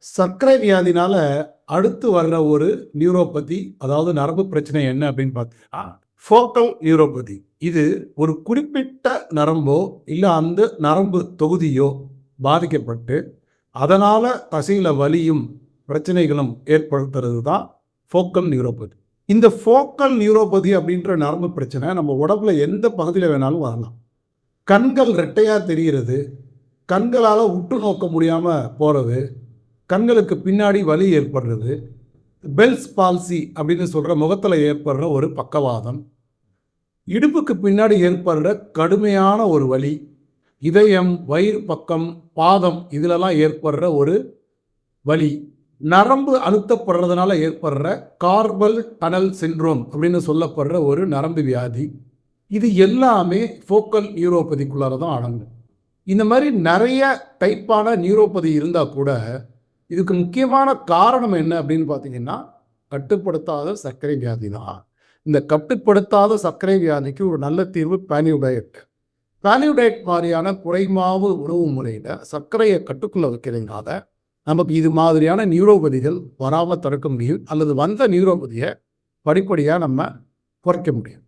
சர்க்கரை வியாதினால அடுத்து வர்ற ஒரு நியூரோபதி, அதாவது நரம்பு பிரச்சனை என்ன அப்படின்னு பார்த்தீங்கன்னா, ஃபோக்கல் நியூரோபதி. இது ஒரு குறிப்பிட்ட நரம்போ, இல்ல அந்த நரம்பு தொகுதியோ பாதிக்கப்பட்டு, அதனால தசையில வலியும், பிரச்சனைகளும் ஏற்படுத்துறது தான் ஃபோக்கல் நியூரோபதி. இந்த ஃபோக்கல் நியூரோபதி அப்படின்ற நரம்பு பிரச்சனை நம்ம உடம்புல எந்த பகுதியில் வேணாலும் வரலாம். கண்கள் ரெட்டையா தெரிகிறது, கண்களால் உற்று நோக்க முடியாமல் போகிறது, கண்களுக்கு பின்னாடி வலி ஏற்படுறது, பெல்ஸ் பால்சி அப்படின்னு சொல்கிற முகத்தில் ஏற்படுற ஒரு பக்கவாதம், இடுப்புக்கு பின்னாடி ஏற்படுற கடுமையான ஒரு வலி, இதயம், வயிறு பக்கம், பாதம் இதிலெல்லாம் ஏற்படுற ஒரு வலி, நரம்பு அழுத்தப்படுறதுனால ஏற்படுற கார்பல் டனல் சிண்ட்ரோம் அப்படின்னு சொல்லப்படுற ஒரு நரம்பு வியாதி, இது எல்லாமே ஃபோக்கல் நியூரோபதிக்குள்ளார தான் அடங்கும். இந்த மாதிரி நிறைய டைப்பான நியூரோபதி இருந்தால் கூட இதுக்கு முக்கியமான காரணம் என்ன அப்படின்னு பார்த்தீங்கன்னா, கட்டுப்படுத்தாத சர்க்கரை வியாதி தான். இந்த கட்டுப்படுத்தாத சர்க்கரை வியாதிக்கு ஒரு நல்ல தீர்வு பேலியோ டயட். பேலியோ டயட் மாதிரியான குறைமாவு உணவு முறையில் சர்க்கரையை கட்டுக்குள்ளே வைக்கிறதுனால நமக்கு இது மாதிரியான நியூரோபதிகள் வராமல் தடுக்க முடியும், அல்லது வந்த நியூரோபதியை படிப்படியாக நம்ம குறைக்க முடியும்.